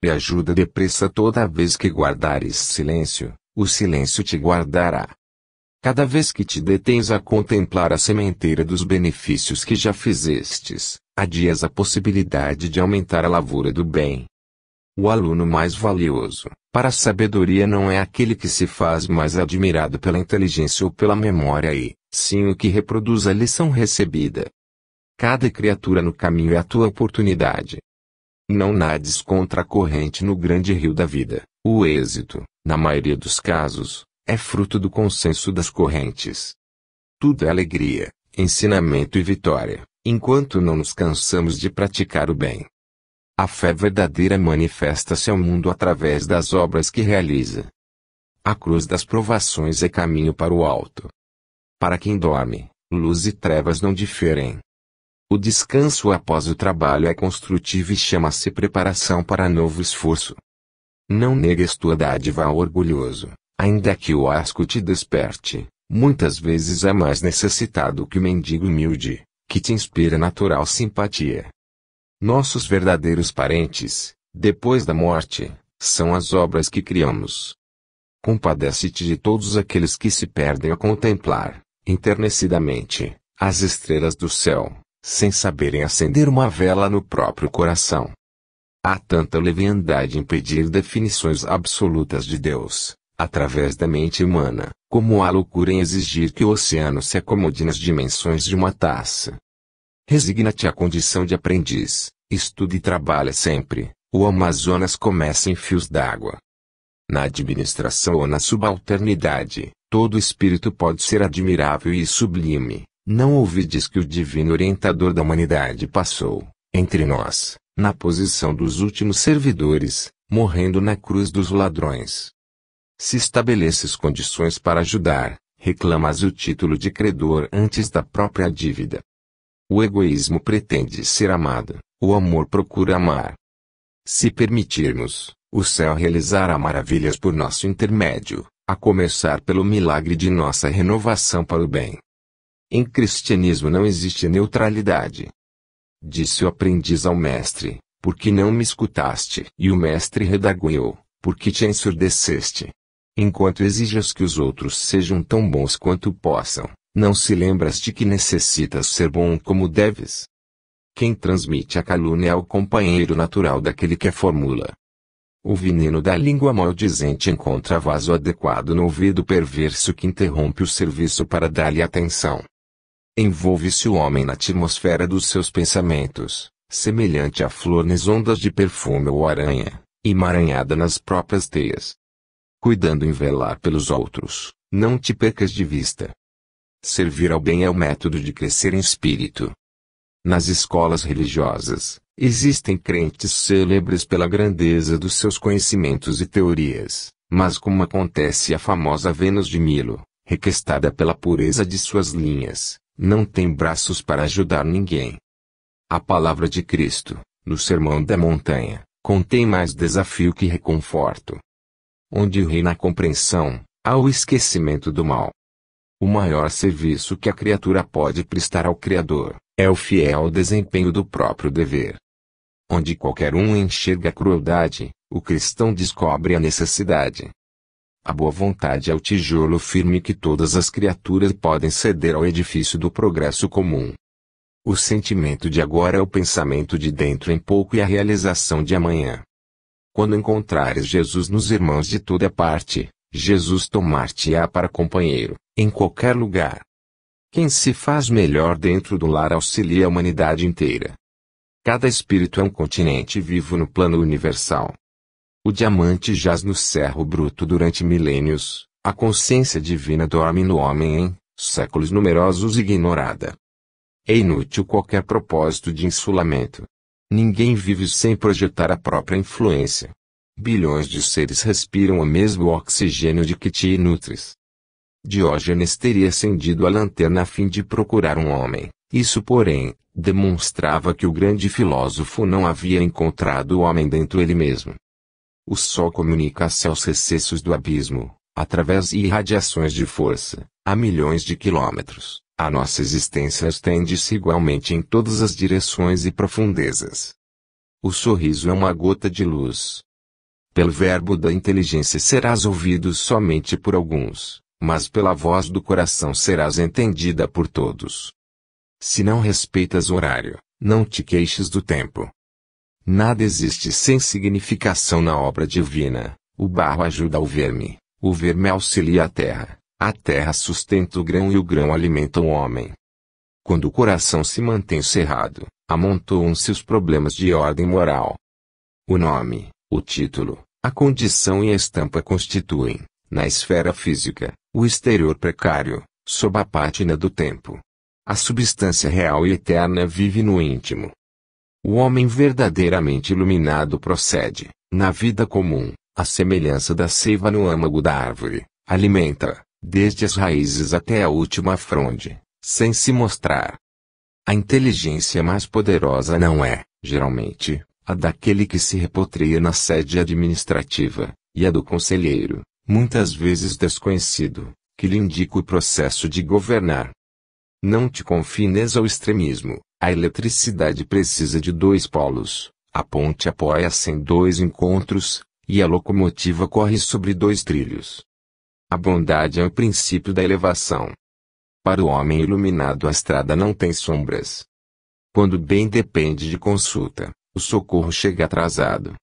e ajuda depressa toda vez que guardares silêncio, o silêncio te guardará. Cada vez que te detens a contemplar a sementeira dos benefícios que já fizestes, adias a possibilidade de aumentar a lavoura do bem. O aluno mais valioso, para a sabedoria não é aquele que se faz mais admirado pela inteligência ou pela memória sim o que reproduz a lição recebida. Cada criatura no caminho é a tua oportunidade. Não nades contra a corrente no grande rio da vida. O êxito, na maioria dos casos, é fruto do consenso das correntes. Tudo é alegria, ensinamento e vitória, enquanto não nos cansamos de praticar o bem. A fé verdadeira manifesta-se ao mundo através das obras que realiza. A cruz das provações é caminho para o alto. Para quem dorme, luz e trevas não diferem. O descanso após o trabalho é construtivo e chama-se preparação para novo esforço. Não negues tua dádiva ao orgulhoso, ainda que o asco te desperte. Muitas vezes é mais necessitado que o mendigo humilde, que te inspira natural simpatia. Nossos verdadeiros parentes, depois da morte, são as obras que criamos. Compadece-te de todos aqueles que se perdem a contemplar, enternecidamente, as estrelas do céu, sem saberem acender uma vela no próprio coração. Há tanta leviandade em pedir definições absolutas de Deus, através da mente humana, como há loucura em exigir que o oceano se acomode nas dimensões de uma taça. Resigna-te à condição de aprendiz, estuda e trabalha sempre, o Amazonas começa em fios d'água. Na administração ou na subalternidade, todo espírito pode ser admirável e sublime. Não ouvides que o divino orientador da humanidade passou, entre nós, na posição dos últimos servidores, morrendo na cruz dos ladrões. Se estabeleces condições para ajudar, reclamas o título de credor antes da própria dívida. O egoísmo pretende ser amado, o amor procura amar. Se permitirmos, o céu realizará maravilhas por nosso intermédio, a começar pelo milagre de nossa renovação para o bem. Em cristianismo não existe neutralidade. Disse o aprendiz ao mestre, por que não me escutaste? E o mestre redarguiu, por que te ensurdeceste? Enquanto exijas que os outros sejam tão bons quanto possam, não se lembras de que necessitas ser bom como deves? Quem transmite a calúnia é o companheiro natural daquele que a formula. O veneno da língua maldizente encontra vaso adequado no ouvido perverso que interrompe o serviço para dar-lhe atenção. Envolve-se o homem na atmosfera dos seus pensamentos, semelhante à flor nas ondas de perfume ou aranha, emaranhada nas próprias teias. Cuidando em velar pelos outros, não te percas de vista. Servir ao bem é o método de crescer em espírito. Nas escolas religiosas, existem crentes célebres pela grandeza dos seus conhecimentos e teorias, mas como acontece a famosa Vênus de Milo, requestada pela pureza de suas linhas, não tem braços para ajudar ninguém. A palavra de Cristo, no Sermão da Montanha, contém mais desafio que reconforto. Onde reina a compreensão, há o esquecimento do mal. O maior serviço que a criatura pode prestar ao Criador, é o fiel desempenho do próprio dever. Onde qualquer um enxerga a crueldade, o cristão descobre a necessidade. A boa vontade é o tijolo firme que todas as criaturas podem ceder ao edifício do progresso comum. O sentimento de agora é o pensamento de dentro em pouco e a realização de amanhã. Quando encontrares Jesus nos irmãos de toda parte, Jesus tomar-te-á para companheiro, em qualquer lugar. Quem se faz melhor dentro do lar auxilia a humanidade inteira. Cada espírito é um continente vivo no plano universal. O diamante jaz no cerro bruto durante milênios, a consciência divina dorme no homem em séculos numerosos ignorada. É inútil qualquer propósito de insulamento. Ninguém vive sem projetar a própria influência. Bilhões de seres respiram o mesmo oxigênio de que te nutres. Diógenes teria acendido a lanterna a fim de procurar um homem. Isso, porém, demonstrava que o grande filósofo não havia encontrado o homem dentro ele mesmo. O Sol comunica-se aos recessos do abismo, através de irradiações de força, a milhões de quilômetros. A nossa existência estende-se igualmente em todas as direções e profundezas. O sorriso é uma gota de luz. Pelo verbo da inteligência serás ouvido somente por alguns, mas pela voz do coração serás entendida por todos. Se não respeitas o horário, não te queixes do tempo. Nada existe sem significação na obra divina. O barro ajuda o verme auxilia a terra sustenta o grão e o grão alimenta o homem. Quando o coração se mantém cerrado, amontoam-se os problemas de ordem moral. O nome, o título, a condição e a estampa constituem, na esfera física, o exterior precário, sob a pátina do tempo. A substância real e eterna vive no íntimo. O homem verdadeiramente iluminado procede, na vida comum, à semelhança da seiva no âmago da árvore, alimenta, desde as raízes até a última fronde, sem se mostrar. A inteligência mais poderosa não é, geralmente, a daquele que se repotreia na sede administrativa, e a do conselheiro, muitas vezes desconhecido, que lhe indica o processo de governar. Não te confines ao extremismo. A eletricidade precisa de dois polos, a ponte apoia-se em dois encontros, e a locomotiva corre sobre dois trilhos. A bondade é o princípio da elevação. Para o homem iluminado a estrada não tem sombras. Quando o bem depende de consulta, o socorro chega atrasado.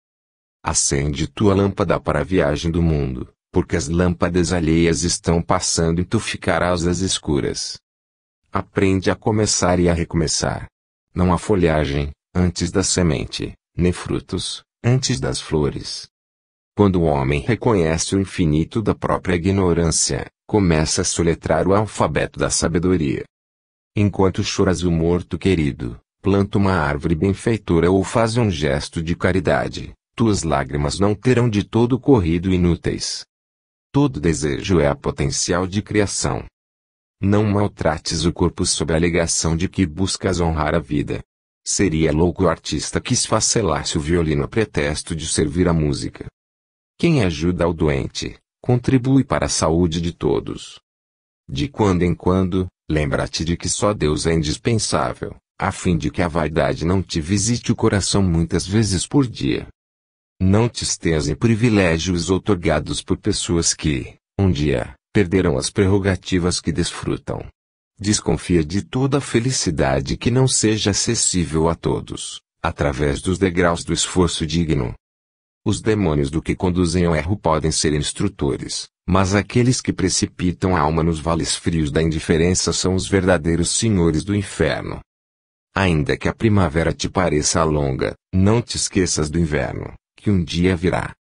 Acende tua lâmpada para a viagem do mundo, porque as lâmpadas alheias estão passando e tu ficarás às escuras. Aprende a começar e a recomeçar. Não há folhagem, antes da semente, nem frutos, antes das flores. Quando o homem reconhece o infinito da própria ignorância, começa a soletrar o alfabeto da sabedoria. Enquanto choras o morto querido, planta uma árvore benfeitora ou faz um gesto de caridade, tuas lágrimas não terão de todo corrido inúteis. Todo desejo é a potencial de criação. Não maltrates o corpo sob a alegação de que buscas honrar a vida. Seria louco o artista que esfacelasse o violino a pretexto de servir a música. Quem ajuda ao doente, contribui para a saúde de todos. De quando em quando, lembra-te de que só Deus é indispensável, a fim de que a vaidade não te visite o coração muitas vezes por dia. Não te estejas em privilégios outorgados por pessoas que, um dia, perderão as prerrogativas que desfrutam. Desconfia de toda felicidade que não seja acessível a todos, através dos degraus do esforço digno. Os demônios do que conduzem ao erro podem ser instrutores, mas aqueles que precipitam a alma nos vales frios da indiferença são os verdadeiros senhores do inferno. Ainda que a primavera te pareça longa, não te esqueças do inverno, que um dia virá.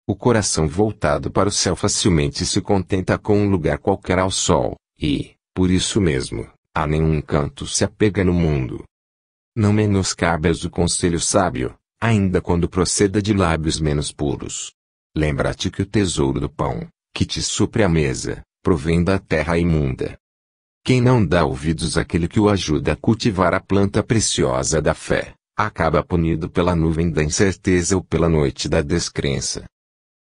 O coração voltado para o céu facilmente se contenta com um lugar qualquer ao sol, e, por isso mesmo, a nenhum encanto se apega no mundo. Não menoscabes o conselho sábio, ainda quando proceda de lábios menos puros. Lembra-te que o tesouro do pão, que te supre a mesa, provém da terra imunda. Quem não dá ouvidos àquele que o ajuda a cultivar a planta preciosa da fé, acaba punido pela nuvem da incerteza ou pela noite da descrença.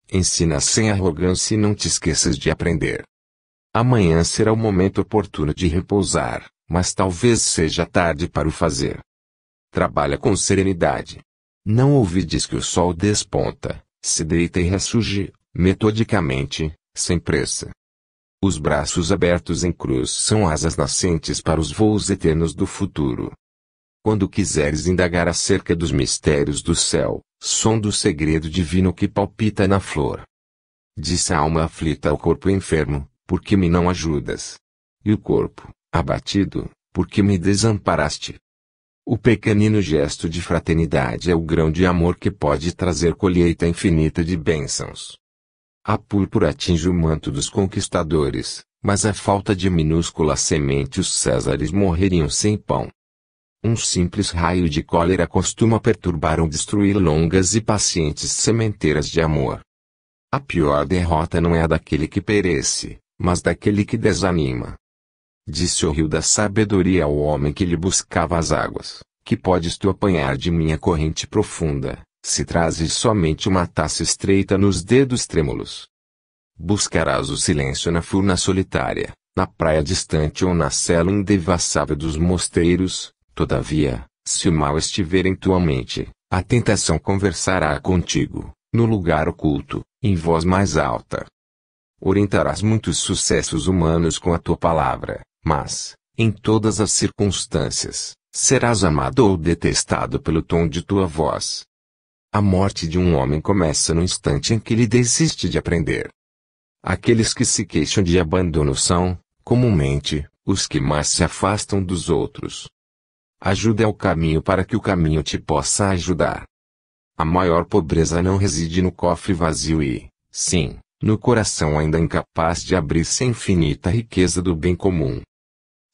Ensina sem arrogância e não te esqueças de aprender. Amanhã será o momento oportuno de repousar, mas talvez seja tarde para o fazer. Trabalha com serenidade. Não ouvides que o sol desponta, se deita e ressurge, metodicamente, sem pressa. Os braços abertos em cruz são asas nascentes para os voos eternos do futuro. Quando quiseres indagar acerca dos mistérios do céu, sonda o segredo divino que palpita na flor. Disse a alma aflita ao corpo enfermo, por que me não ajudas? E o corpo, abatido, por que me desamparaste? O pequenino gesto de fraternidade é o grão de amor que pode trazer colheita infinita de bênçãos. A púrpura atinge o manto dos conquistadores, mas a falta de minúscula semente os césares morreriam sem pão. Um simples raio de cólera costuma perturbar ou destruir longas e pacientes sementeiras de amor. A pior derrota não é a daquele que perece, mas daquele que desanima. Disse o rio da sabedoria ao homem que lhe buscava as águas, que podes tu apanhar de minha corrente profunda, se trazes somente uma taça estreita nos dedos trêmulos. Buscarás o silêncio na furna solitária, na praia distante ou na cela indevassável dos mosteiros. Todavia, se o mal estiver em tua mente, a tentação conversará contigo, no lugar oculto, em voz mais alta. Orientarás muitos sucessos humanos com a tua palavra, mas, em todas as circunstâncias, serás amado ou detestado pelo tom de tua voz. A morte de um homem começa no instante em que ele desiste de aprender. Aqueles que se queixam de abandono são, comumente, os que mais se afastam dos outros. Ajuda é o caminho para que o caminho te possa ajudar. A maior pobreza não reside no cofre vazio e, sim, no coração ainda incapaz de abrir-se à infinita riqueza do bem comum.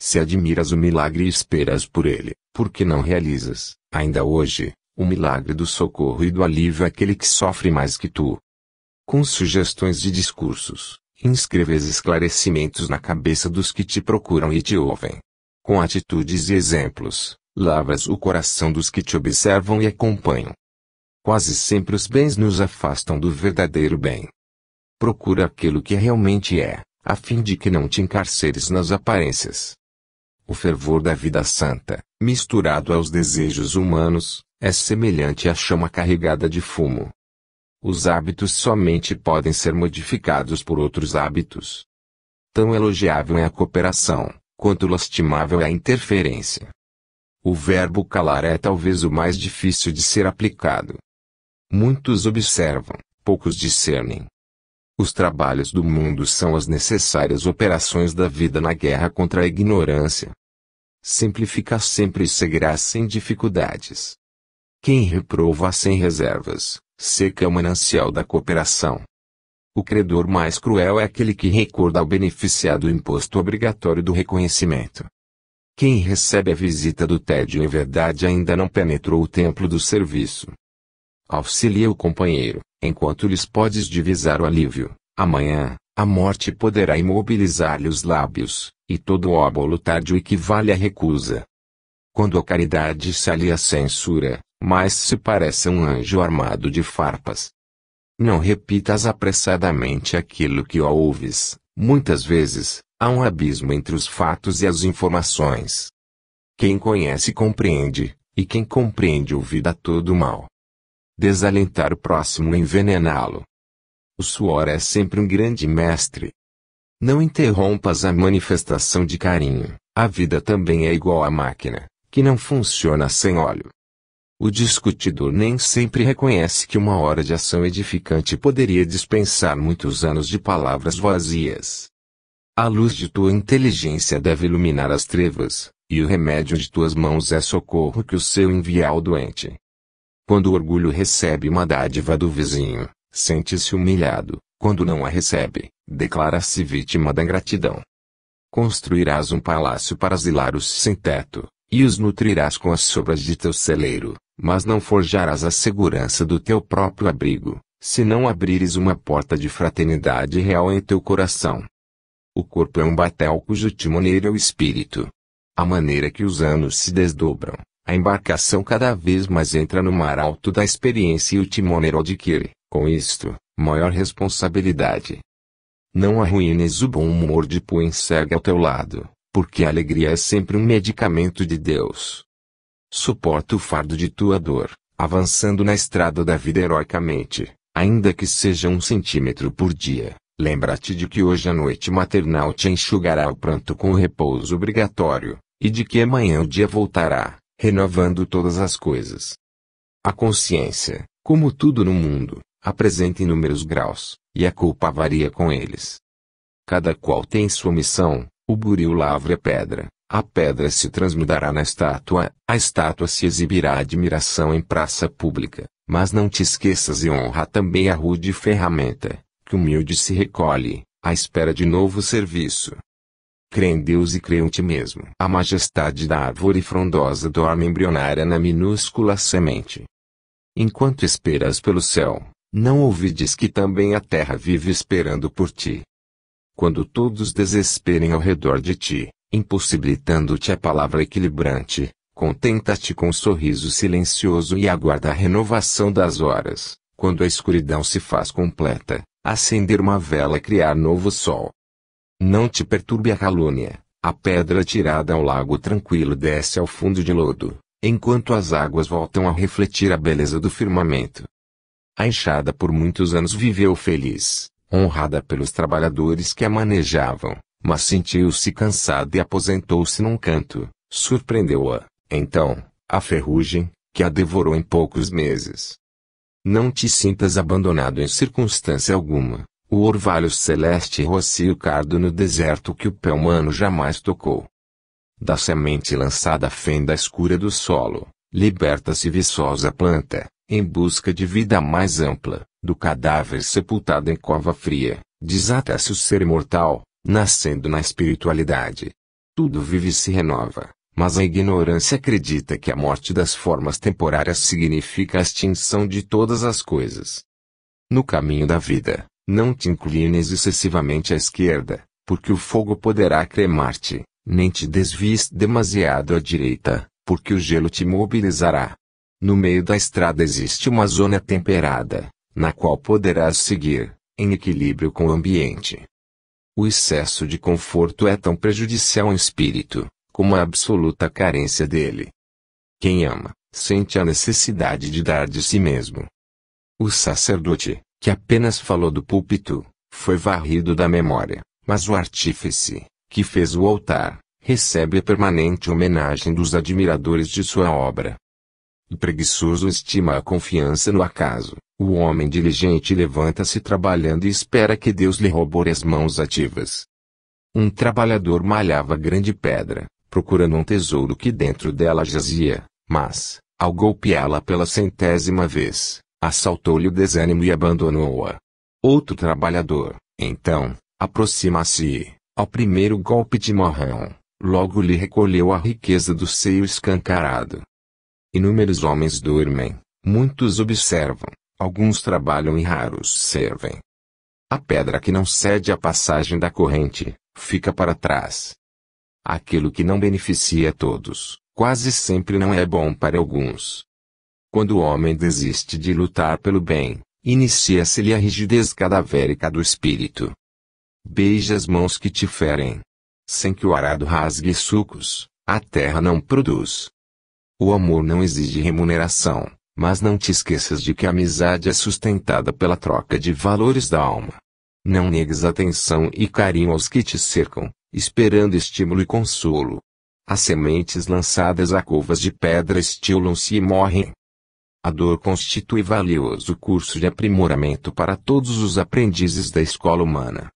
Se admiras o milagre e esperas por ele, por que não realizas, ainda hoje, o milagre do socorro e do alívio àquele que sofre mais que tu? Com sugestões de discursos, inscreves esclarecimentos na cabeça dos que te procuram e te ouvem. Com atitudes e exemplos, lavras o coração dos que te observam e acompanham. Quase sempre os bens nos afastam do verdadeiro bem. Procura aquilo que realmente é, a fim de que não te encarceres nas aparências. O fervor da vida santa, misturado aos desejos humanos, é semelhante à chama carregada de fumo. Os hábitos somente podem ser modificados por outros hábitos. Tão elogiável é a cooperação, quanto lastimável é a interferência. O verbo calar é talvez o mais difícil de ser aplicado. Muitos observam, poucos discernem. Os trabalhos do mundo são as necessárias operações da vida na guerra contra a ignorância. Simplifica sempre e seguirás sem dificuldades. Quem reprova sem reservas, seca é o manancial da cooperação. O credor mais cruel é aquele que recorda ao beneficiado o imposto obrigatório do reconhecimento. Quem recebe a visita do tédio em verdade ainda não penetrou o templo do serviço. Auxilia o companheiro, enquanto lhes podes divisar o alívio. Amanhã, a morte poderá imobilizar-lhe os lábios, e todo óbolo tardio equivale à recusa. Quando a caridade se alia à censura, mais se parece a um anjo armado de farpas. Não repitas apressadamente aquilo que ouves, muitas vezes, há um abismo entre os fatos e as informações. Quem conhece compreende, e quem compreende ouvida todo mal. Desalentar o próximo é envenená-lo. O suor é sempre um grande mestre. Não interrompas a manifestação de carinho, a vida também é igual à máquina, que não funciona sem óleo. O discutidor nem sempre reconhece que uma hora de ação edificante poderia dispensar muitos anos de palavras vazias. A luz de tua inteligência deve iluminar as trevas, e o remédio de tuas mãos é socorro que o seu envia ao doente. Quando o orgulho recebe uma dádiva do vizinho, sente-se humilhado, quando não a recebe, declara-se vítima da ingratidão. Construirás um palácio para asilar os sem teto, e os nutrirás com as sobras de teu celeiro, mas não forjarás a segurança do teu próprio abrigo, se não abrires uma porta de fraternidade real em teu coração. O corpo é um batel cujo timoneiro é o espírito. À maneira que os anos se desdobram, a embarcação cada vez mais entra no mar alto da experiência e o timoneiro adquire, com isto, maior responsabilidade. Não arruines o bom humor de quem segue ao teu lado, porque a alegria é sempre um medicamento de Deus. Suporta o fardo de tua dor, avançando na estrada da vida heroicamente, ainda que seja 1 centímetro por dia. Lembra-te de que hoje a noite maternal te enxugará o pranto com o repouso obrigatório, e de que amanhã o dia voltará, renovando todas as coisas. A consciência, como tudo no mundo, apresenta inúmeros graus, e a culpa varia com eles. Cada qual tem sua missão, o buril lavra a pedra se transmudará na estátua, a estátua se exibirá à admiração em praça pública, mas não te esqueças e honra também a rude ferramenta, que humilde se recolhe, à espera de novo serviço. Crê em Deus e crê em ti mesmo. A majestade da árvore frondosa dorme embrionária na minúscula semente. Enquanto esperas pelo céu, não ouvides que também a terra vive esperando por ti. Quando todos desesperem ao redor de ti, impossibilitando-te a palavra equilibrante, contenta-te com um sorriso silencioso e aguarda a renovação das horas, quando a escuridão se faz completa, acender uma vela e criar novo sol. Não te perturbe a calúnia, a pedra tirada ao lago tranquilo desce ao fundo de lodo, enquanto as águas voltam a refletir a beleza do firmamento. A enxada por muitos anos viveu feliz, honrada pelos trabalhadores que a manejavam, mas sentiu-se cansada e aposentou-se num canto. Surpreendeu-a, então, a ferrugem, que a devorou em poucos meses. Não te sintas abandonado em circunstância alguma. O orvalho celeste rocia o cardo no deserto que o pé humano jamais tocou. Da semente lançada à fenda escura do solo, liberta-se viçosa planta, em busca de vida mais ampla. Do cadáver sepultado em cova fria, desata-se o ser imortal, nascendo na espiritualidade. Tudo vive e se renova, mas a ignorância acredita que a morte das formas temporárias significa a extinção de todas as coisas. No caminho da vida, não te inclines excessivamente à esquerda, porque o fogo poderá cremar-te, nem te desvies demasiado à direita, porque o gelo te mobilizará. No meio da estrada existe uma zona temperada, na qual poderás seguir, em equilíbrio com o ambiente. O excesso de conforto é tão prejudicial ao espírito, como a absoluta carência dele. Quem ama, sente a necessidade de dar de si mesmo. O sacerdote, que apenas falou do púlpito, foi varrido da memória, mas o artífice, que fez o altar, recebe a permanente homenagem dos admiradores de sua obra. O preguiçoso estima a confiança no acaso, o homem diligente levanta-se trabalhando e espera que Deus lhe roube as mãos ativas. Um trabalhador malhava grande pedra, procurando um tesouro que dentro dela jazia, mas, ao golpeá-la pela 100ª vez, assaltou-lhe o desânimo e abandonou-a. Outro trabalhador, então, aproxima-se e, ao primeiro golpe de marrão, logo lhe recolheu a riqueza do seio escancarado. Inúmeros homens dormem, muitos observam, alguns trabalham e raros servem. A pedra que não cede à passagem da corrente, fica para trás. Aquilo que não beneficia a todos, quase sempre não é bom para alguns. Quando o homem desiste de lutar pelo bem, inicia-se-lhe a rigidez cadavérica do espírito. Beija as mãos que te ferem. Sem que o arado rasgue sucos, a terra não produz. O amor não exige remuneração, mas não te esqueças de que a amizade é sustentada pela troca de valores da alma. Não negues atenção e carinho aos que te cercam, esperando estímulo e consolo. As sementes lançadas a covas de pedra estilam-se e morrem. A dor constitui valioso curso de aprimoramento para todos os aprendizes da escola humana.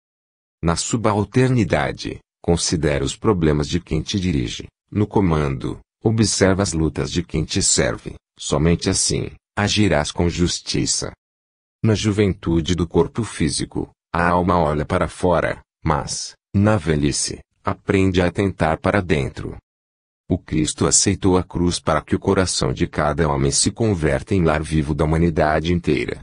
Na subalternidade, considera os problemas de quem te dirige. No comando, observa as lutas de quem te serve. Somente assim, agirás com justiça. Na juventude do corpo físico, a alma olha para fora, mas, na velhice, aprende a atentar para dentro. O Cristo aceitou a cruz para que o coração de cada homem se converta em lar vivo da humanidade inteira.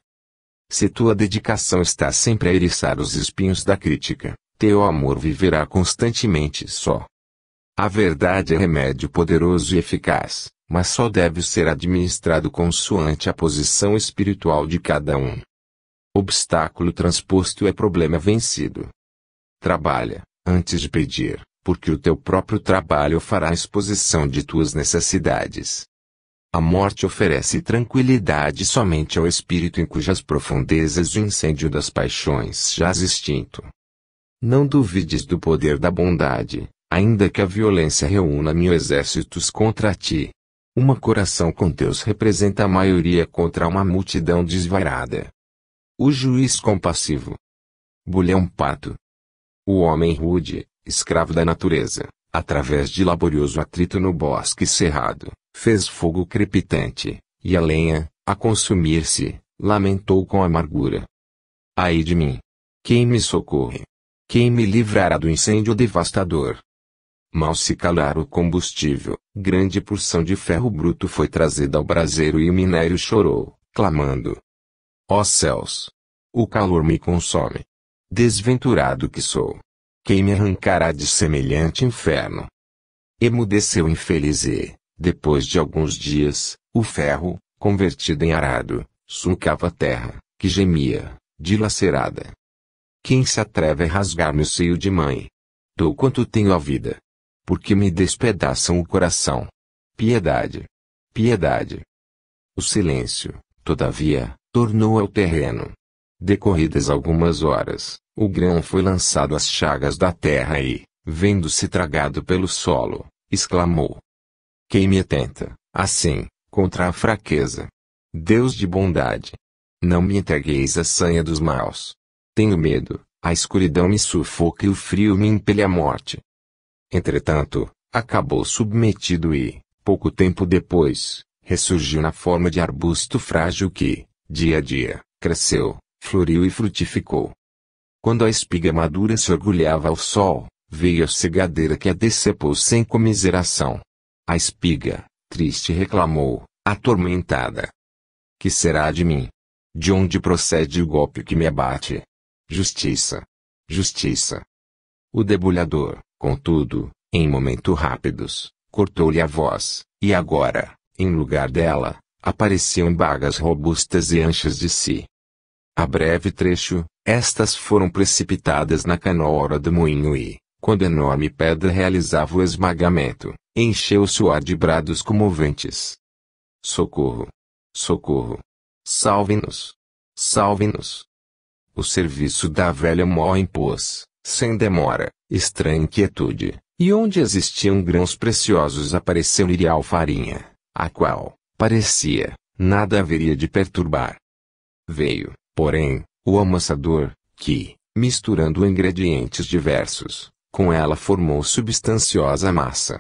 Se tua dedicação está sempre a eriçar os espinhos da crítica, teu amor viverá constantemente só. A verdade é remédio poderoso e eficaz, mas só deve ser administrado consoante a posição espiritual de cada um. Obstáculo transposto é problema vencido. Trabalha, antes de pedir, porque o teu próprio trabalho fará a exposição de tuas necessidades. A morte oferece tranquilidade somente ao espírito em cujas profundezas o incêndio das paixões jaz extinto. Não duvides do poder da bondade, ainda que a violência reúna mil exércitos contra ti. Uma coração com Deus representa a maioria contra uma multidão desvairada. O juiz compassivo. Bulhão pato. O homem rude, escravo da natureza, através de laborioso atrito no bosque cerrado, fez fogo crepitante, e a lenha, a consumir-se, lamentou com amargura. Ai de mim! Quem me socorre? Quem me livrará do incêndio devastador? Mal se calar o combustível, grande porção de ferro bruto foi trazida ao braseiro e o minério chorou, clamando. Ó céus! O calor me consome. Desventurado que sou! Quem me arrancará de semelhante inferno? Emudeceu infeliz e, depois de alguns dias, o ferro, convertido em arado, sulcava a terra, que gemia, dilacerada. Quem se atreve a rasgar-me o seio de mãe? Dou quanto tenho à vida. Porque me despedaçam o coração. Piedade! Piedade! O silêncio, todavia, tornou ao terreno. Decorridas algumas horas, o grão foi lançado às chagas da terra e, vendo-se tragado pelo solo, exclamou: quem me atenta, assim, contra a fraqueza? Deus de bondade, não me entregueis a sanha dos maus. Tenho medo, a escuridão me sufoca e o frio me impele à morte. Entretanto, acabou submetido e, pouco tempo depois, ressurgiu na forma de arbusto frágil que, dia a dia, cresceu, floriu e frutificou. Quando a espiga madura se orgulhava ao sol, veio a cegadeira que a decepou sem comiseração. A espiga, triste, reclamou, atormentada: que será de mim? De onde procede o golpe que me abate? Justiça! Justiça! O debulhador, contudo, em momentos rápidos, cortou-lhe a voz, e agora, em lugar dela, apareciam bagas robustas e anchas de si. A breve trecho, estas foram precipitadas na canora do moinho e, quando a enorme pedra realizava o esmagamento, encheu-se o ar de brados comoventes. Socorro! Socorro! Salve-nos! Salve-nos! O serviço da velha mó impôs, sem demora, estranha inquietude, e onde existiam grãos preciosos apareceu-lhe a farinha, a qual, parecia, nada haveria de perturbar. Veio, porém, o amassador, que, misturando ingredientes diversos, com ela formou substanciosa massa.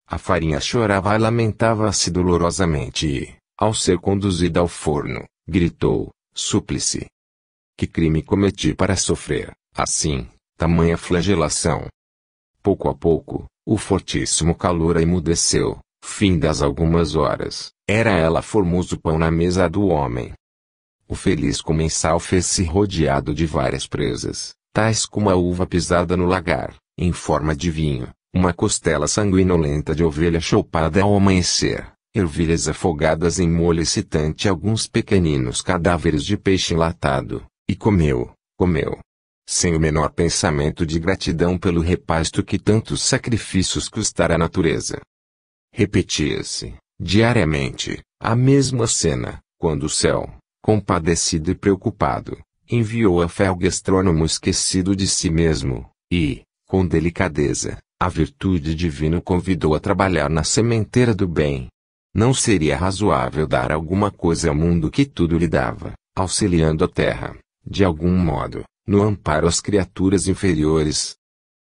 A farinha chorava e lamentava-se dolorosamente e, ao ser conduzida ao forno, gritou: súplice! Que crime cometi para sofrer, assim, tamanha flagelação? Pouco a pouco, o fortíssimo calor a emudeceu, findas algumas horas, era ela formoso pão na mesa do homem. O feliz comensal fez-se rodeado de várias presas, tais como a uva pisada no lagar, em forma de vinho, uma costela sanguinolenta de ovelha chopada ao amanhecer, ervilhas afogadas em molho excitante e alguns pequeninos cadáveres de peixe enlatado, e comeu, sem o menor pensamento de gratidão pelo repasto que tantos sacrifícios custara à natureza. Repetia-se, diariamente, a mesma cena, quando o céu, compadecido e preocupado, enviou a fé ao gastrônomo esquecido de si mesmo, e, com delicadeza, a virtude divina o convidou a trabalhar na sementeira do bem. Não seria razoável dar alguma coisa ao mundo que tudo lhe dava, auxiliando a terra, de algum modo, no amparo às criaturas inferiores?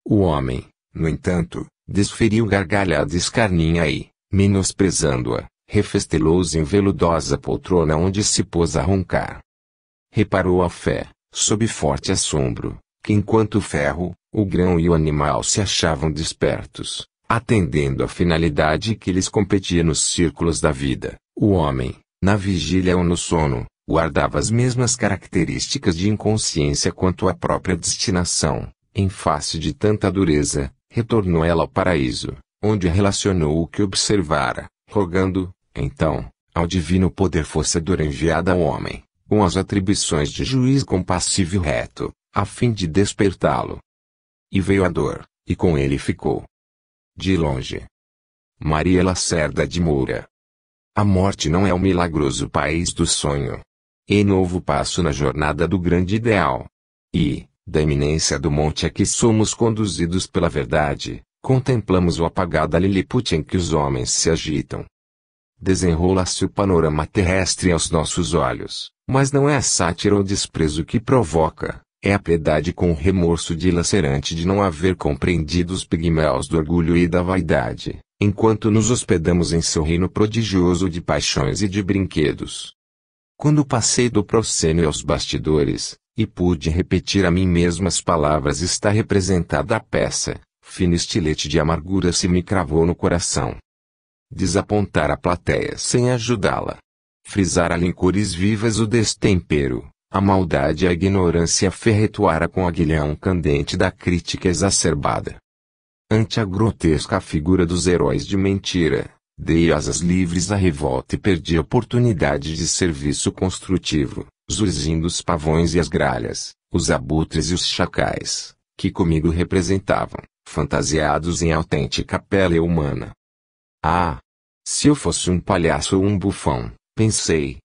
O homem, no entanto, desferiu gargalhada escarninha e, menosprezando-a, refestelou-se em veludosa poltrona onde se pôs a roncar. Reparou a fé, sob forte assombro, que enquanto o ferro, o grão e o animal se achavam despertos, atendendo à finalidade que lhes competia nos círculos da vida, o homem, na vigília ou no sono, guardava as mesmas características de inconsciência quanto à própria destinação. Em face de tanta dureza, retornou ela ao paraíso, onde relacionou o que observara, rogando, então, ao divino poder forçador enviado ao homem, com as atribuições de juiz compassivo e reto, a fim de despertá-lo. E veio a dor, e com ele ficou. De longe. Maria Lacerda de Moura. A morte não é o milagroso país do sonho. É novo passo na jornada do grande ideal. E, da eminência do monte a que somos conduzidos pela verdade, contemplamos o apagado liliput em que os homens se agitam. Desenrola-se o panorama terrestre aos nossos olhos, mas não é a sátira ou desprezo que provoca, é a piedade com o remorso dilacerante de não haver compreendido os pigmeus do orgulho e da vaidade, enquanto nos hospedamos em seu reino prodigioso de paixões e de brinquedos. Quando passei do proscênio aos bastidores, e pude repetir a mim mesmo as palavras está representada a peça, fino estilete de amargura se me cravou no coração. Desapontar a plateia sem ajudá-la. Frisar ali em cores vivas o destempero, a maldade e a ignorância ferretoara com o aguilhão candente da crítica exacerbada. Ante a grotesca figura dos heróis de mentira, dei asas livres à revolta e perdi a oportunidade de serviço construtivo, zurzindo os pavões e as gralhas, os abutres e os chacais, que comigo representavam, fantasiados em autêntica pele humana. Ah! Se eu fosse um palhaço ou um bufão, pensei.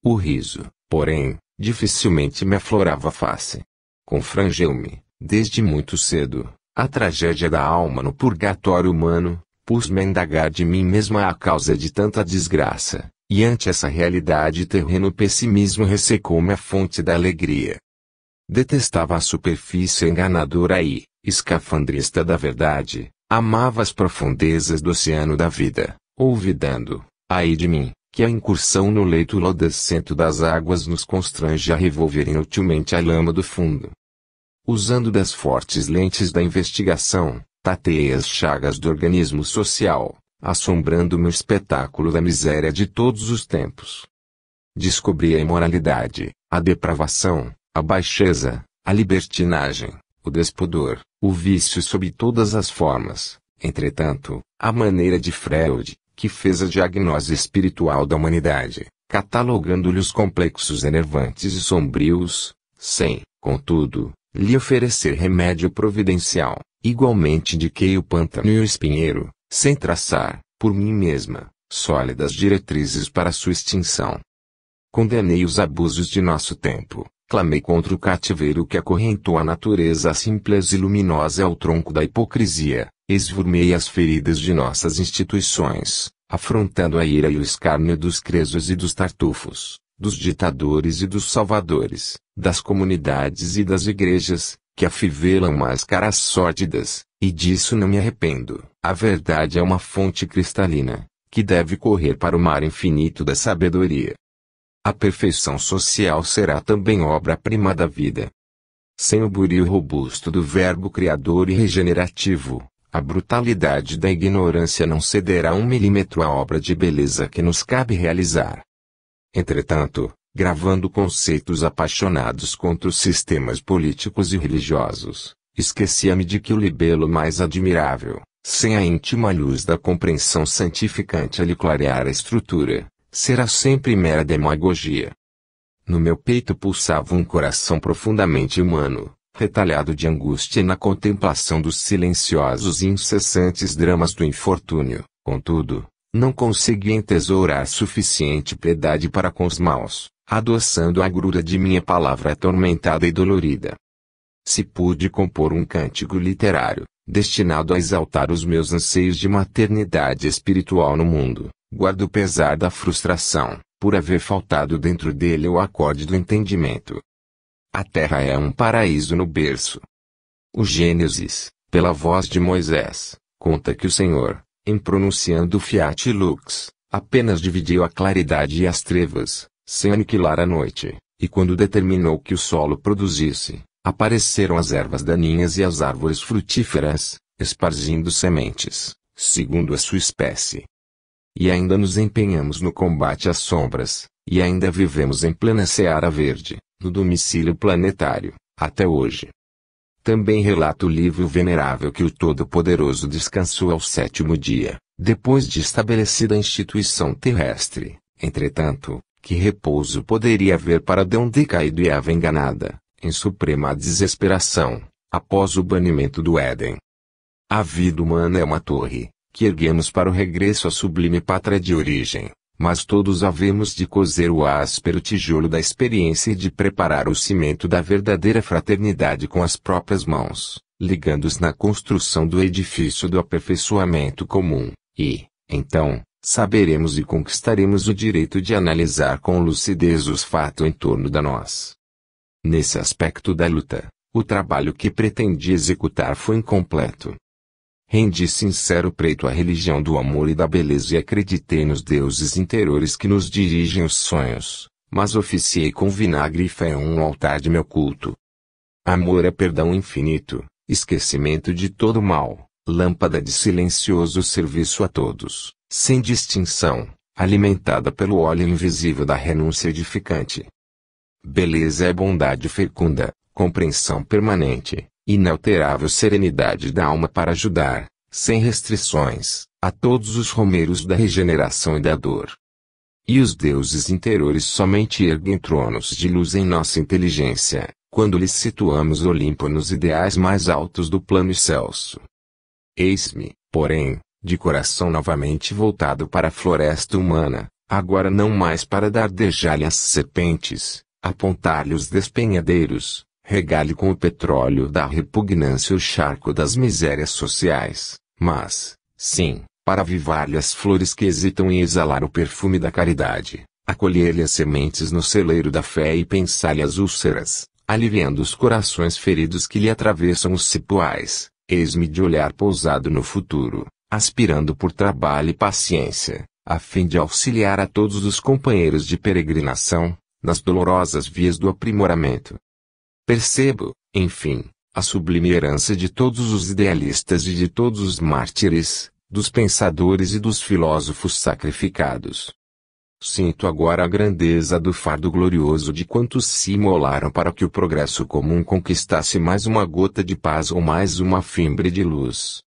O riso, porém, dificilmente me aflorava a face. Confrangeu-me, desde muito cedo, a tragédia da alma no purgatório humano, pus-me a indagar de mim mesma a causa de tanta desgraça, e ante essa realidade terrena o pessimismo ressecou-me a fonte da alegria. Detestava a superfície enganadora e, escafandrista da verdade, amava as profundezas do oceano da vida, olvidando, ai de mim, que a incursão no leito lodescento das águas nos constrange a revolver inutilmente a lama do fundo. Usando das fortes lentes da investigação, tateei as chagas do organismo social, assombrando-me o espetáculo da miséria de todos os tempos. Descobri a imoralidade, a depravação, a baixeza, a libertinagem, o despudor, o vício sob todas as formas. Entretanto, à maneira de Freud, que fez a diagnose espiritual da humanidade, catalogando-lhe os complexos enervantes e sombrios, sem, contudo, lhe oferecer remédio providencial, igualmente indiquei o pântano e o espinheiro, sem traçar, por mim mesma, sólidas diretrizes para sua extinção. Condenei os abusos de nosso tempo, clamei contra o cativeiro que acorrentou a natureza simples e luminosa ao tronco da hipocrisia, esvurmei as feridas de nossas instituições, afrontando a ira e o escárnio dos cresos e dos tartufos, dos ditadores e dos salvadores, das comunidades e das igrejas, que afivelam máscaras sórdidas, e disso não me arrependo. A verdade é uma fonte cristalina, que deve correr para o mar infinito da sabedoria. A perfeição social será também obra-prima da vida. Sem o burio robusto do verbo criador e regenerativo, a brutalidade da ignorância não cederá 1 milímetro à obra de beleza que nos cabe realizar. Entretanto, gravando conceitos apaixonados contra os sistemas políticos e religiosos, esquecia-me de que o libelo mais admirável, sem a íntima luz da compreensão santificante a lhe clarear a estrutura, será sempre mera demagogia. No meu peito pulsava um coração profundamente humano, retalhado de angústia na contemplação dos silenciosos e incessantes dramas do infortúnio. Contudo, não consegui entesourar suficiente piedade para com os maus, adoçando a agrura de minha palavra atormentada e dolorida. Se pude compor um cântico literário, destinado a exaltar os meus anseios de maternidade espiritual no mundo, guardo o pesar da frustração, por haver faltado dentro dele o acorde do entendimento. A terra é um paraíso no berço. O Gênesis, pela voz de Moisés, conta que o Senhor, em pronunciando o Fiat Lux, apenas dividiu a claridade e as trevas, sem aniquilar a noite, e quando determinou que o solo produzisse, apareceram as ervas daninhas e as árvores frutíferas, esparzindo sementes, segundo a sua espécie. E ainda nos empenhamos no combate às sombras, e ainda vivemos em plena seara verde, no domicílio planetário, até hoje. Também relata o livro venerável que o Todo-Poderoso descansou ao 7º dia, depois de estabelecida a instituição terrestre. Entretanto, que repouso poderia haver para Adão decaído e Eva enganada, em suprema desesperação, após o banimento do Éden? A vida humana é uma torre, que erguemos para o regresso à sublime pátria de origem, mas todos havemos de coser o áspero tijolo da experiência e de preparar o cimento da verdadeira fraternidade com as próprias mãos, ligando-os na construção do edifício do aperfeiçoamento comum, e, então, saberemos e conquistaremos o direito de analisar com lucidez os fatos em torno de nós. Nesse aspecto da luta, o trabalho que pretendi executar foi incompleto. Rendi sincero preito à religião do amor e da beleza e acreditei nos deuses interiores que nos dirigem os sonhos, mas oficiei com vinagre e fé um altar de meu culto. Amor é perdão infinito, esquecimento de todo mal, lâmpada de silencioso serviço a todos, sem distinção, alimentada pelo óleo invisível da renúncia edificante. Beleza é bondade fecunda, compreensão permanente, inalterável serenidade da alma para ajudar, sem restrições, a todos os romeiros da regeneração e da dor. E os deuses interiores somente erguem tronos de luz em nossa inteligência, quando lhes situamos Olimpo nos ideais mais altos do plano excelso. Eis-me, porém, de coração novamente voltado para a floresta humana, agora não mais para dardejar-lhe às serpentes, apontar-lhe os despenhadeiros, regar-lhe com o petróleo da repugnância o charco das misérias sociais, mas, sim, para avivar-lhe as flores que hesitam em exalar o perfume da caridade, acolher-lhe as sementes no celeiro da fé e pensar-lhe as úlceras, aliviando os corações feridos que lhe atravessam os cipoais. Eis-me de olhar pousado no futuro, aspirando por trabalho e paciência, a fim de auxiliar a todos os companheiros de peregrinação, nas dolorosas vias do aprimoramento. Percebo, enfim, a sublime herança de todos os idealistas e de todos os mártires, dos pensadores e dos filósofos sacrificados. Sinto agora a grandeza do fardo glorioso de quantos se imolaram para que o progresso comum conquistasse mais uma gota de paz ou mais uma fimbre de luz.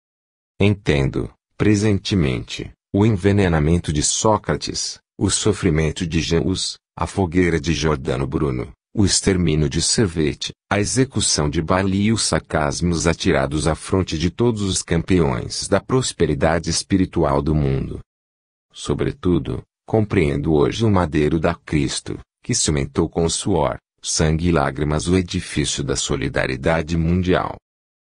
Entendo, presentemente, o envenenamento de Sócrates, o sofrimento de Jean Hus, a fogueira de Giordano Bruno, o extermínio de Servet, a execução de Bali e os sarcasmos atirados à fronte de todos os campeões da prosperidade espiritual do mundo. Sobretudo, compreendo hoje o madeiro da Cristo, que cimentou com suor, sangue e lágrimas o edifício da solidariedade mundial.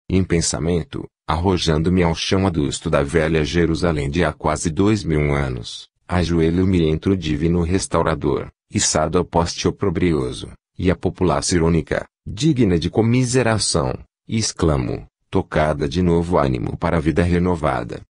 Em pensamento, arrojando-me ao chão adusto da velha Jerusalém de há quase 2000 anos, ajoelho-me entre o divino restaurador, içado ao poste oprobrioso, e a população irônica, digna de comiseração, e exclamo, tocada de novo ânimo para a vida renovada.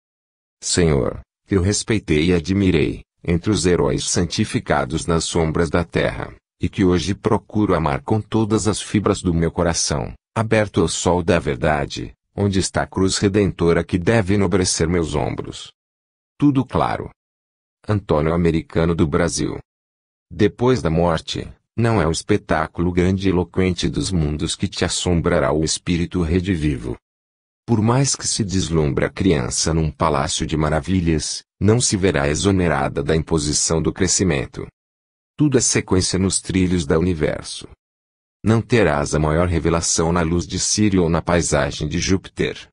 Senhor, que eu respeitei e admirei, entre os heróis santificados nas sombras da terra, e que hoje procuro amar com todas as fibras do meu coração, aberto ao sol da verdade, onde está a cruz redentora que deve enobrecer meus ombros. Tudo claro. Antônio Americano do Brasil. Depois da morte, não é o espetáculo grandiloquente dos mundos que te assombrará o espírito redivivo. Por mais que se deslumbre a criança num palácio de maravilhas, não se verá exonerada da imposição do crescimento. Tudo é sequência nos trilhos do universo. Não terás a maior revelação na luz de Sírio ou na paisagem de Júpiter.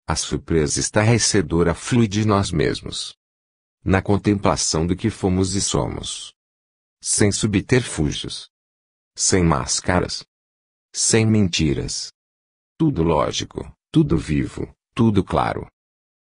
A surpresa estarrecedora flui de nós mesmos. Na contemplação do que fomos e somos. Sem subterfúgios. Sem máscaras. Sem mentiras. Tudo lógico, tudo vivo, tudo claro.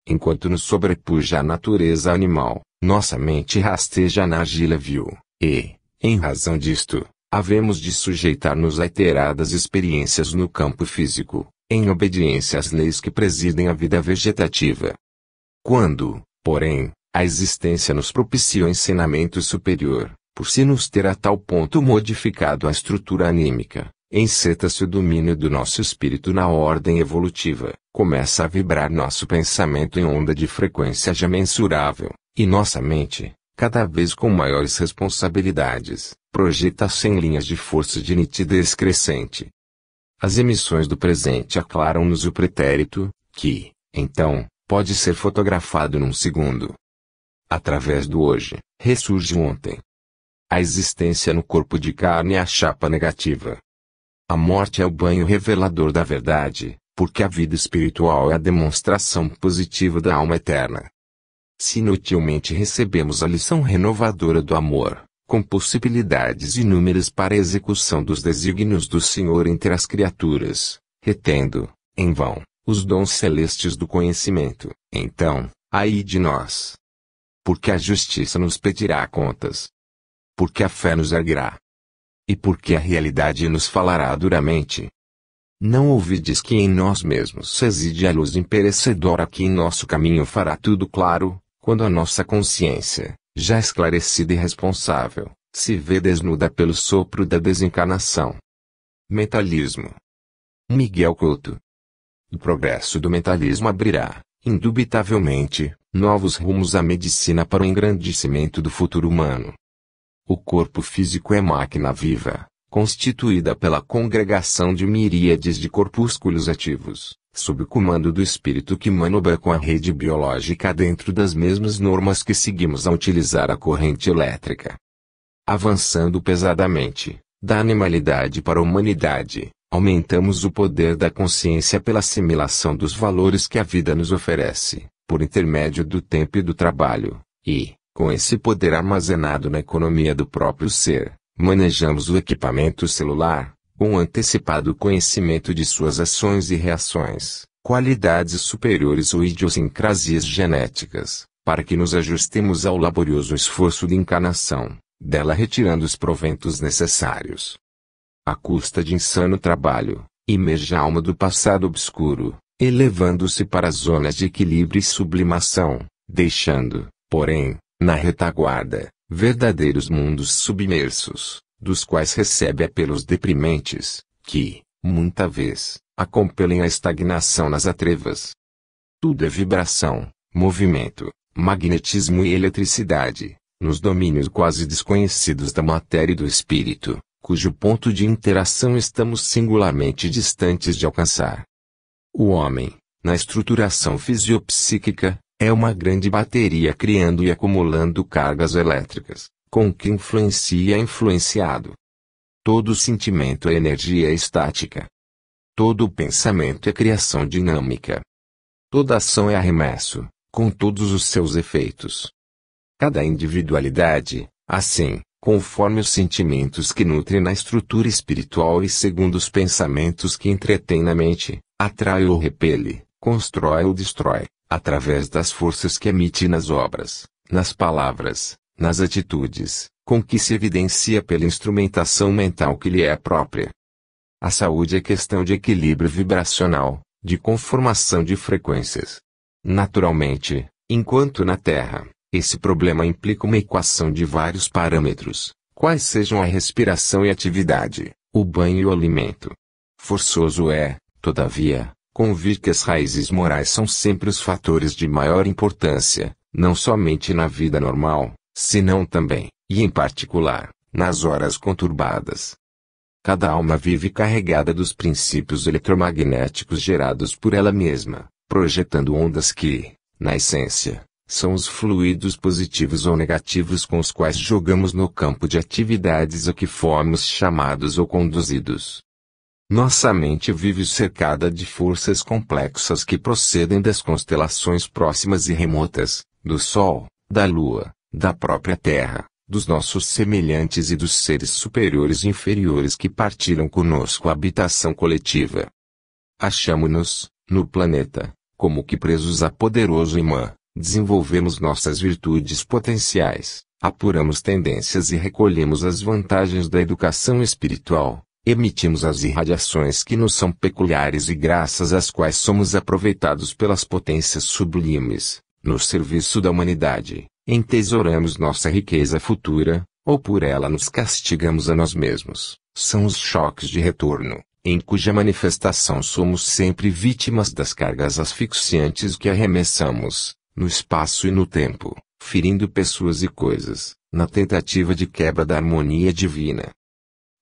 Enquanto nos sobrepuja a natureza animal, nossa mente rasteja na argila vil, e, em razão disto, havemos de sujeitar-nos a iteradas experiências no campo físico, em obediência às leis que presidem a vida vegetativa. Quando, porém, a existência nos propicia o ensinamento superior, por se nos ter a tal ponto modificado a estrutura anímica, enceta-se o domínio do nosso espírito na ordem evolutiva, começa a vibrar nosso pensamento em onda de frequência já mensurável, e nossa mente, cada vez com maiores responsabilidades, projeta-se em linhas de força de nitidez crescente. As emissões do presente aclaram-nos o pretérito, que, então, pode ser fotografado num segundo. Através do hoje, ressurge o ontem. A existência no corpo de carne é a chapa negativa. A morte é o banho revelador da verdade, porque a vida espiritual é a demonstração positiva da alma eterna. Se inutilmente recebemos a lição renovadora do amor, com possibilidades inúmeras para a execução dos desígnios do Senhor entre as criaturas, retendo, em vão, os dons celestes do conhecimento, então, ai de nós. Porque a justiça nos pedirá contas. Porque a fé nos erguerá. E porque a realidade nos falará duramente. Não ouvides que em nós mesmos reside a luz imperecedora que em nosso caminho fará tudo claro, quando a nossa consciência, já esclarecida e responsável, se vê desnuda pelo sopro da desencarnação. Mentalismo. Miguel Couto. O progresso do mentalismo abrirá, indubitavelmente, novos rumos à medicina para o engrandecimento do futuro humano. O corpo físico é máquina viva, constituída pela congregação de miríades de corpúsculos ativos, sob o comando do espírito que manobra com a rede biológica dentro das mesmas normas que seguimos a utilizar a corrente elétrica. Avançando pesadamente, da animalidade para a humanidade, aumentamos o poder da consciência pela assimilação dos valores que a vida nos oferece, por intermédio do tempo e do trabalho, e, Com esse poder armazenado na economia do próprio ser, manejamos o equipamento celular, com um antecipado conhecimento de suas ações e reações, qualidades superiores ou idiosincrasias genéticas, para que nos ajustemos ao laborioso esforço de encarnação, dela retirando os proventos necessários. À custa de insano trabalho, imerge a alma do passado obscuro, elevando-se para as zonas de equilíbrio e sublimação, deixando, porém, na retaguarda, verdadeiros mundos submersos, dos quais recebe apelos deprimentes, que, muita vez, a compelem à estagnação nas atrevas. Tudo é vibração, movimento, magnetismo e eletricidade, nos domínios quase desconhecidos da matéria e do espírito, cujo ponto de interação estamos singularmente distantes de alcançar. O homem, na estruturação fisiopsíquica, é uma grande bateria criando e acumulando cargas elétricas, com que influencia e é influenciado. Todo sentimento é energia estática. Todo pensamento é criação dinâmica. Toda ação é arremesso, com todos os seus efeitos. Cada individualidade, assim, conforme os sentimentos que nutrem na estrutura espiritual e segundo os pensamentos que entretém na mente, atrai ou repele, constrói ou destrói, através das forças que emite nas obras, nas palavras, nas atitudes, com que se evidencia pela instrumentação mental que lhe é própria. A saúde é questão de equilíbrio vibracional, de conformação de frequências. Naturalmente, enquanto na Terra, esse problema implica uma equação de vários parâmetros, quais sejam a respiração e atividade, o banho e o alimento. Forçoso é, todavia, convir que as raízes morais são sempre os fatores de maior importância, não somente na vida normal, senão também, e em particular, nas horas conturbadas. Cada alma vive carregada dos princípios eletromagnéticos gerados por ela mesma, projetando ondas que, na essência, são os fluidos positivos ou negativos com os quais jogamos no campo de atividades a que fomos chamados ou conduzidos. Nossa mente vive cercada de forças complexas que procedem das constelações próximas e remotas, do Sol, da Lua, da própria Terra, dos nossos semelhantes e dos seres superiores e inferiores que partilham conosco a habitação coletiva. Achamo-nos, no planeta, como que presos a poderoso imã, desenvolvemos nossas virtudes potenciais, apuramos tendências e recolhemos as vantagens da educação espiritual. Emitimos as irradiações que nos são peculiares e graças às quais somos aproveitados pelas potências sublimes, no serviço da humanidade, entesouramos nossa riqueza futura, ou por ela nos castigamos a nós mesmos. São os choques de retorno, em cuja manifestação somos sempre vítimas das cargas asfixiantes que arremessamos, no espaço e no tempo, ferindo pessoas e coisas, na tentativa de quebra da harmonia divina.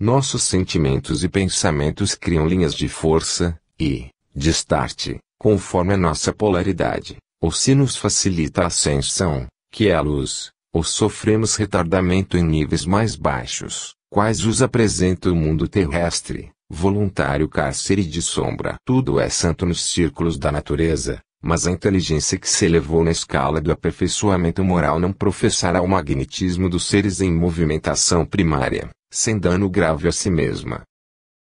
Nossos sentimentos e pensamentos criam linhas de força, e, de start, conforme a nossa polaridade, ou se nos facilita a ascensão, que é a luz, ou sofremos retardamento em níveis mais baixos, quais os apresenta o mundo terrestre, voluntário cárcere de sombra. Tudo é santo nos círculos da natureza, mas a inteligência que se elevou na escala do aperfeiçoamento moral não professará o magnetismo dos seres em movimentação primária, sem dano grave a si mesma.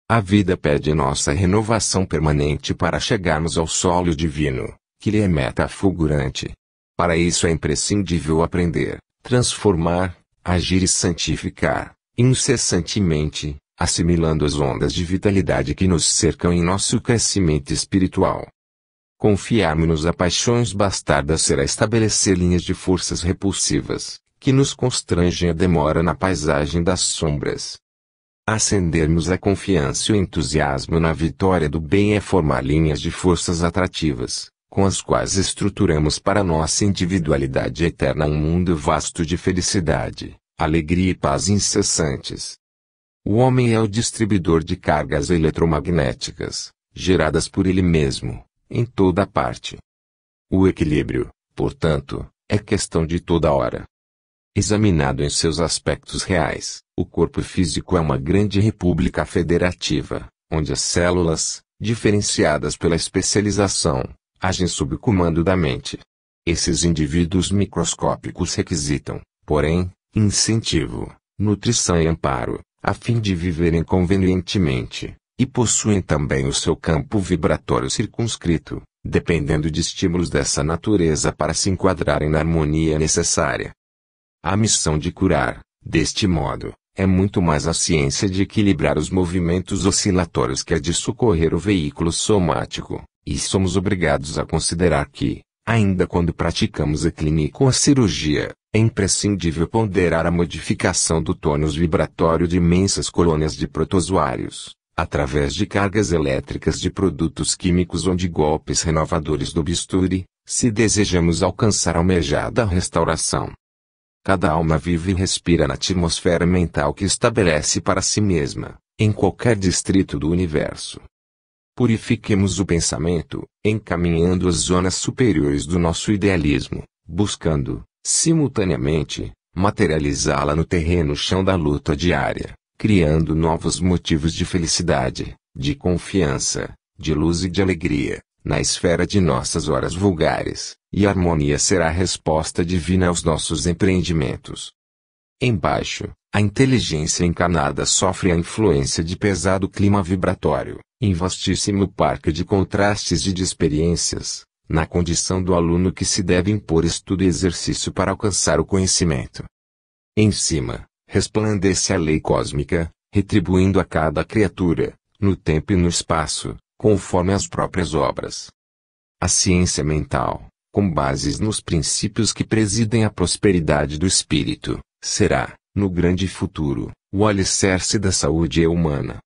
A vida pede nossa renovação permanente para chegarmos ao solo divino, que lhe é meta fulgurante. Para isso é imprescindível aprender, transformar, agir e santificar, incessantemente, assimilando as ondas de vitalidade que nos cercam em nosso crescimento espiritual. Confiarmos-nos a paixões bastardas será estabelecer linhas de forças repulsivas, que nos constrangem a demora na paisagem das sombras. Acendermos a confiança e o entusiasmo na vitória do bem é formar linhas de forças atrativas, com as quais estruturamos para nossa individualidade eterna um mundo vasto de felicidade, alegria e paz incessantes. O homem é o distribuidor de cargas eletromagnéticas, geradas por ele mesmo, em toda parte. O equilíbrio, portanto, é questão de toda hora. Examinado em seus aspectos reais, o corpo físico é uma grande república federativa, onde as células, diferenciadas pela especialização, agem sob o comando da mente. Esses indivíduos microscópicos requisitam, porém, incentivo, nutrição e amparo, a fim de viverem convenientemente, e possuem também o seu campo vibratório circunscrito, dependendo de estímulos dessa natureza para se enquadrarem na harmonia necessária. A missão de curar, deste modo, é muito mais a ciência de equilibrar os movimentos oscilatórios que a de socorrer o veículo somático, e somos obrigados a considerar que, ainda quando praticamos a clínica ou a cirurgia, é imprescindível ponderar a modificação do tônus vibratório de imensas colônias de protozoários, através de cargas elétricas de produtos químicos ou de golpes renovadores do bisturi, se desejamos alcançar a almejada restauração. Cada alma vive e respira na atmosfera mental que estabelece para si mesma, em qualquer distrito do universo. Purifiquemos o pensamento, encaminhando as zonas superiores do nosso idealismo, buscando, simultaneamente, materializá-la no terreno chão da luta diária, criando novos motivos de felicidade, de confiança, de luz e de alegria, na esfera de nossas horas vulgares, e a harmonia será a resposta divina aos nossos empreendimentos. Embaixo, a inteligência encarnada sofre a influência de pesado clima vibratório, em vastíssimo parque de contrastes e de experiências, na condição do aluno que se deve impor estudo e exercício para alcançar o conhecimento. Em cima, resplandece a lei cósmica, retribuindo a cada criatura, no tempo e no espaço, conforme as próprias obras. A ciência mental, com bases nos princípios que presidem a prosperidade do espírito, será, no grande futuro, o alicerce da saúde humana.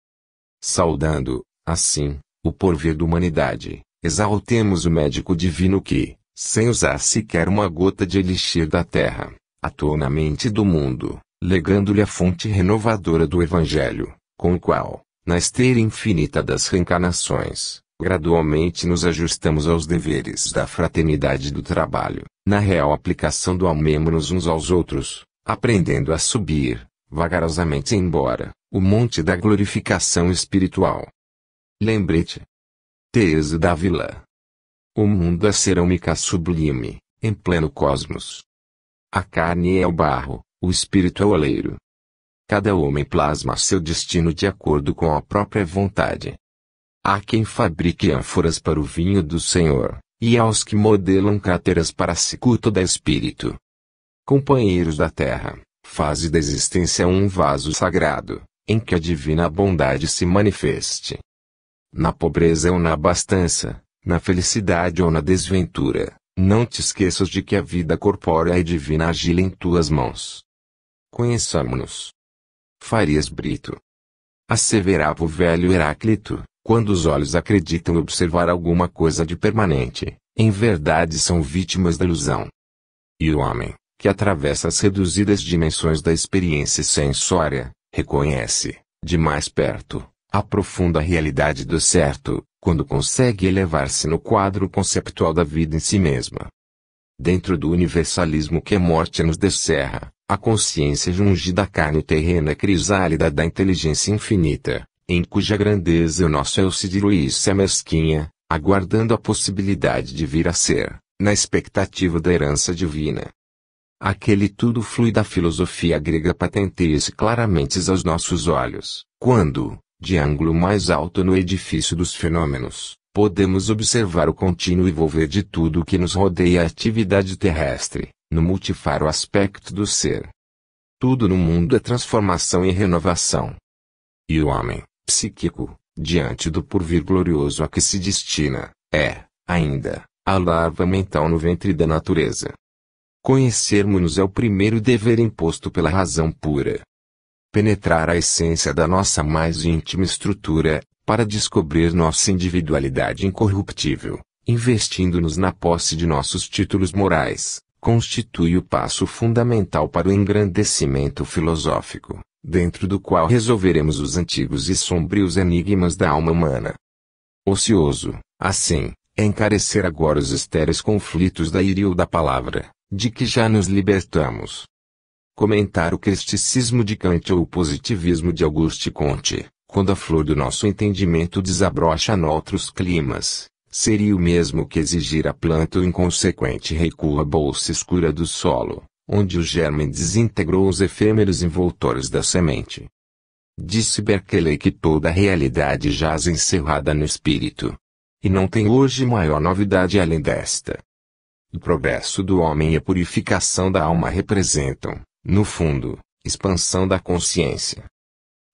Saudando, assim, o porvir da humanidade, exaltemos o médico divino que, sem usar sequer uma gota de elixir da terra, atuou na mente do mundo, legando-lhe a fonte renovadora do Evangelho, com o qual, na esteira infinita das reencarnações, gradualmente nos ajustamos aos deveres da fraternidade do trabalho, na real aplicação do amemo-nos uns aos outros, aprendendo a subir, vagarosamente embora, o monte da glorificação espiritual. Lembrete. Thérèse d'Ávila. O mundo é cerâmica sublime, em pleno cosmos. A carne é o barro, o espírito é o oleiro. Cada homem plasma seu destino de acordo com a própria vontade. Há quem fabrique ânforas para o vinho do Senhor, e há os que modelam cráteras para a cicuta da espírito. Companheiros da terra, faze da existência um vaso sagrado, em que a divina bondade se manifeste. Na pobreza ou na abastança, na felicidade ou na desventura, não te esqueças de que a vida corpórea e divina agila em tuas mãos. Conheçamo-nos. Farias Brito. Asseverava o velho Heráclito, quando os olhos acreditam observar alguma coisa de permanente, em verdade são vítimas da ilusão. E o homem, que atravessa as reduzidas dimensões da experiência sensória, reconhece, de mais perto, a profunda realidade do certo, quando consegue elevar-se no quadro conceptual da vida em si mesma. Dentro do universalismo que a morte nos descerra, a consciência junge da carne terrena crisálida da inteligência infinita, em cuja grandeza o nosso eu se diluísse a mesquinha, aguardando a possibilidade de vir a ser, na expectativa da herança divina. Aquele tudo flui da filosofia grega patenteia-se claramente aos nossos olhos, quando, de ângulo mais alto no edifício dos fenômenos, podemos observar o contínuo envolver de tudo o que nos rodeia a atividade terrestre, no multifaro aspecto do ser. Tudo no mundo é transformação e renovação. E o homem, psíquico, diante do porvir glorioso a que se destina, é, ainda, a larva mental no ventre da natureza. Conhecermos-nos é o primeiro dever imposto pela razão pura. Penetrar a essência da nossa mais íntima estrutura, para descobrir nossa individualidade incorruptível, investindo-nos na posse de nossos títulos morais, constitui o passo fundamental para o engrandecimento filosófico, dentro do qual resolveremos os antigos e sombrios enigmas da alma humana. Ocioso, assim, é encarecer agora os estéreis conflitos da ira ou da palavra, de que já nos libertamos. Comentar o cristicismo de Kant ou o positivismo de Auguste Comte, quando a flor do nosso entendimento desabrocha noutros climas, seria o mesmo que exigir à planta o inconsequente recuo à bolsa escura do solo, onde o germe desintegrou os efêmeros envoltórios da semente. Disse Berkeley que toda a realidade jaz encerrada no espírito. E não tem hoje maior novidade além desta. O progresso do homem e a purificação da alma representam, no fundo, expansão da consciência.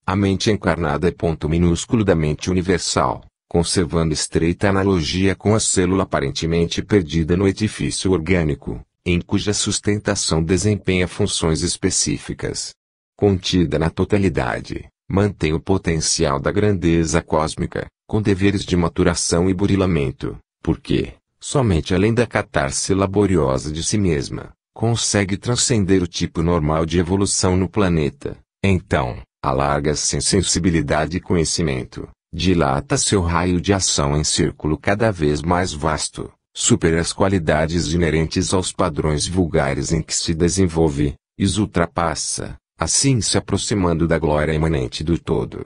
A mente encarnada é ponto minúsculo da mente universal, conservando estreita analogia com a célula aparentemente perdida no edifício orgânico, em cuja sustentação desempenha funções específicas. Contida na totalidade, mantém o potencial da grandeza cósmica, com deveres de maturação e burilamento, porque, somente além da catarse laboriosa de si mesma, consegue transcender o tipo normal de evolução no planeta. Então, alarga-se em sensibilidade e conhecimento, dilata seu raio de ação em círculo cada vez mais vasto, supera as qualidades inerentes aos padrões vulgares em que se desenvolve, e os ultrapassa, assim se aproximando da glória imanente do todo.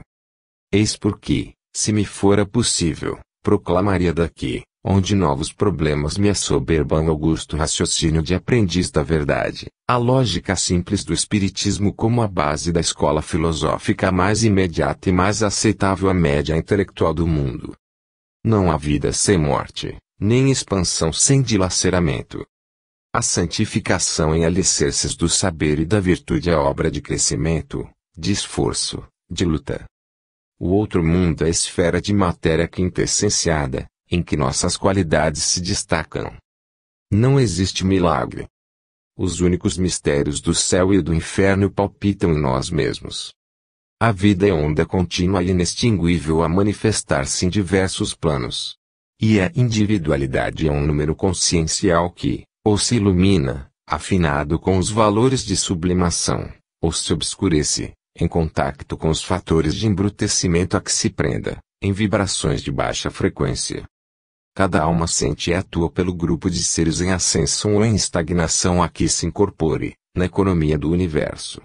Eis porque, se me fora possível, proclamaria daqui, onde novos problemas me assoberbam augusto raciocínio de aprendiz da verdade, a lógica simples do espiritismo como a base da escola filosófica mais imediata e mais aceitável à média intelectual do mundo. Não há vida sem morte, nem expansão sem dilaceramento. A santificação em alicerces do saber e da virtude é obra de crescimento, de esforço, de luta. O outro mundo é a esfera de matéria quintessenciada, em que nossas qualidades se destacam. Não existe milagre. Os únicos mistérios do céu e do inferno palpitam em nós mesmos. A vida é onda contínua e inextinguível a manifestar-se em diversos planos. E a individualidade é um número consciencial que, ou se ilumina, afinado com os valores de sublimação, ou se obscurece, em contacto com os fatores de embrutecimento a que se prenda, em vibrações de baixa frequência. Cada alma sente e atua pelo grupo de seres em ascensão ou em estagnação a que se incorpore, na economia do universo.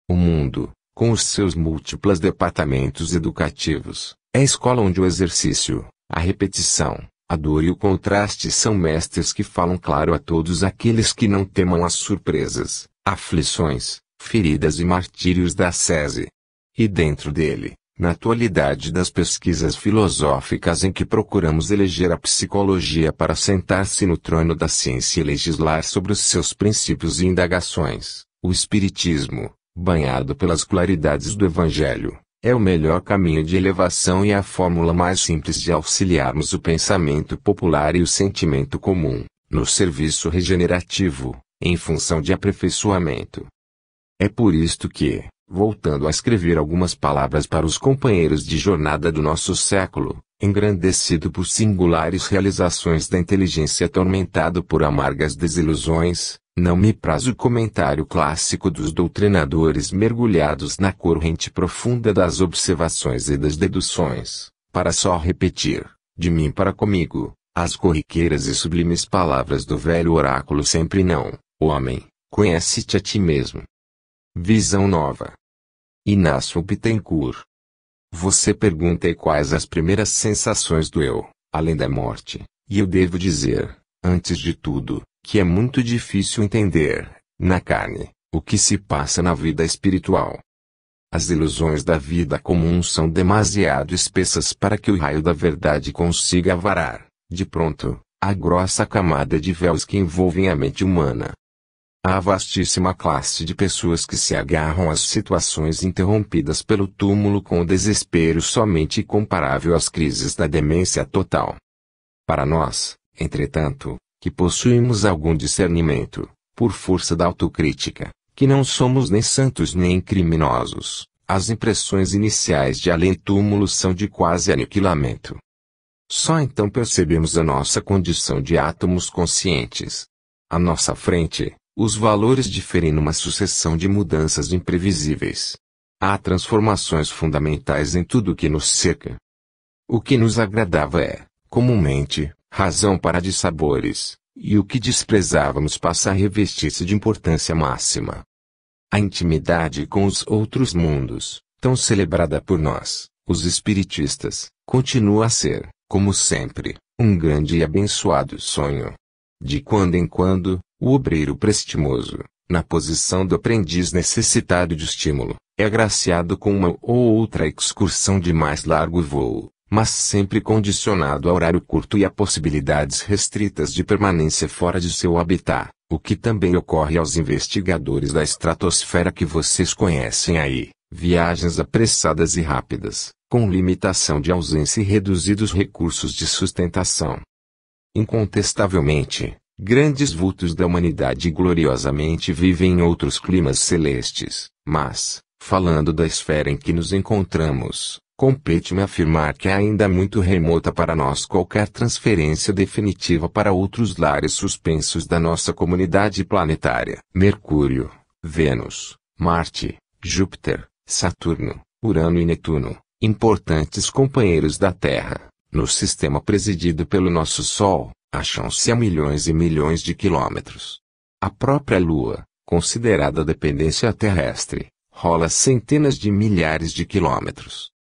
O mundo, com os seus múltiplos departamentos educativos, é a escola onde o exercício, a repetição, a dor e o contraste são mestres que falam claro a todos aqueles que não temam as surpresas, aflições, feridas e martírios da ascese. E dentro dele, na atualidade das pesquisas filosóficas em que procuramos eleger a psicologia para sentar-se no trono da ciência e legislar sobre os seus princípios e indagações, o espiritismo, banhado pelas claridades do Evangelho, é o melhor caminho de elevação e a fórmula mais simples de auxiliarmos o pensamento popular e o sentimento comum, no serviço regenerativo, em função de aperfeiçoamento. É por isto que, voltando a escrever algumas palavras para os companheiros de jornada do nosso século, engrandecido por singulares realizações da inteligência atormentado por amargas desilusões, não me praz o comentário clássico dos doutrinadores mergulhados na corrente profunda das observações e das deduções, para só repetir, de mim para comigo, as corriqueiras e sublimes palavras do velho oráculo sempre não, homem, conhece-te a ti mesmo. Visão nova. Inácio Bittencourt. Você pergunta e quais as primeiras sensações do eu, além da morte, e eu devo dizer, antes de tudo, que é muito difícil entender, na carne, o que se passa na vida espiritual. As ilusões da vida comum são demasiado espessas para que o raio da verdade consiga varar, de pronto, a grossa camada de véus que envolvem a mente humana. Há vastíssima classe de pessoas que se agarram às situações interrompidas pelo túmulo com o desespero somente comparável às crises da demência total. Para nós, entretanto, que possuímos algum discernimento, por força da autocrítica, que não somos nem santos nem criminosos, as impressões iniciais de além-túmulo são de quase aniquilamento. Só então percebemos a nossa condição de átomos conscientes. À nossa frente, os valores diferem numa sucessão de mudanças imprevisíveis. Há transformações fundamentais em tudo o que nos cerca. O que nos agradava é, comumente, razão para dissabores, e o que desprezávamos passa a revestir-se de importância máxima. A intimidade com os outros mundos, tão celebrada por nós, os espiritistas, continua a ser, como sempre, Um grande e abençoado sonho. De quando em quando, o obreiro prestimoso, na posição do aprendiz necessitado de estímulo, é agraciado com uma ou outra excursão de mais largo voo, mas sempre condicionado a horário curto e a possibilidades restritas de permanência fora de seu habitat, o que também ocorre aos investigadores da estratosfera que vocês conhecem aí, viagens apressadas e rápidas, com limitação de ausência e reduzidos recursos de sustentação. Incontestavelmente, grandes vultos da humanidade gloriosamente vivem em outros climas celestes, mas, falando da esfera em que nos encontramos, compete-me afirmar que é ainda muito remota para nós qualquer transferência definitiva para outros lares suspensos da nossa comunidade planetária. Mercúrio, Vênus, Marte, Júpiter, Saturno, Urano e Netuno, importantes companheiros da Terra, no sistema presidido pelo nosso Sol, acham-se a milhões e milhões de quilômetros. A própria Lua, considerada dependência terrestre, rola centenas de milhares de quilômetros.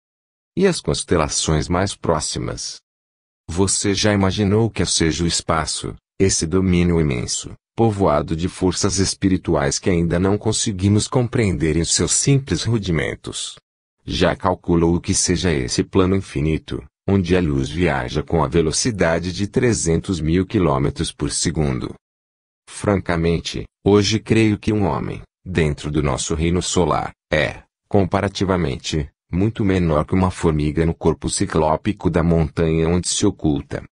E as constelações mais próximas? Você já imaginou que seja o espaço, esse domínio imenso, povoado de forças espirituais que ainda não conseguimos compreender em seus simples rudimentos? Já calculou o que seja esse plano infinito, onde a luz viaja com a velocidade de 300 mil quilômetros por segundo? Francamente, hoje creio que um homem, dentro do nosso reino solar, é, comparativamente, muito menor que uma formiga no corpo ciclópico da montanha onde se oculta.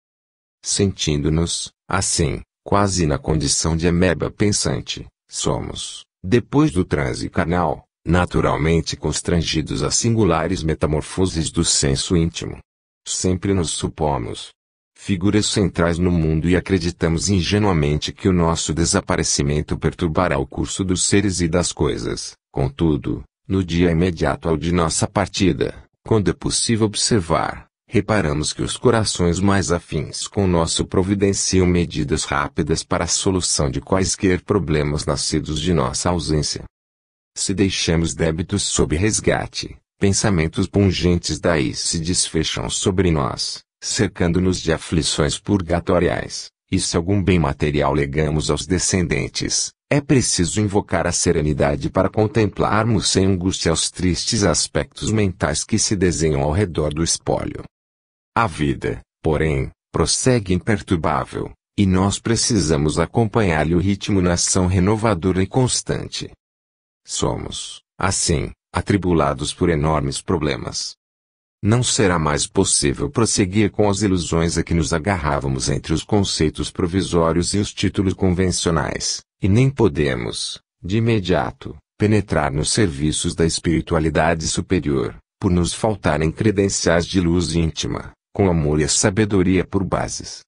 Sentindo-nos, assim, quase na condição de ameba pensante, somos, depois do transe carnal, naturalmente constrangidos a singulares metamorfoses do senso íntimo. Sempre nos supomos figuras centrais no mundo e acreditamos ingenuamente que o nosso desaparecimento perturbará o curso dos seres e das coisas. Contudo, no dia imediato ao de nossa partida, quando é possível observar, reparamos que os corações mais afins com o nosso providenciam medidas rápidas para a solução de quaisquer problemas nascidos de nossa ausência. Se deixamos débitos sob resgate, pensamentos pungentes daí se desfecham sobre nós, cercando-nos de aflições purgatoriais, e se algum bem material legamos aos descendentes, é preciso invocar a serenidade para contemplarmos sem angústia os tristes aspectos mentais que se desenham ao redor do espólio. A vida, porém, prossegue imperturbável, e nós precisamos acompanhar-lhe o ritmo na ação renovadora e constante. Somos, assim, atribulados por enormes problemas. Não será mais possível prosseguir com as ilusões a que nos agarrávamos entre os conceitos provisórios e os títulos convencionais, e nem podemos, de imediato, penetrar nos serviços da espiritualidade superior, por nos faltarem credenciais de luz íntima, com amor e a sabedoria por bases.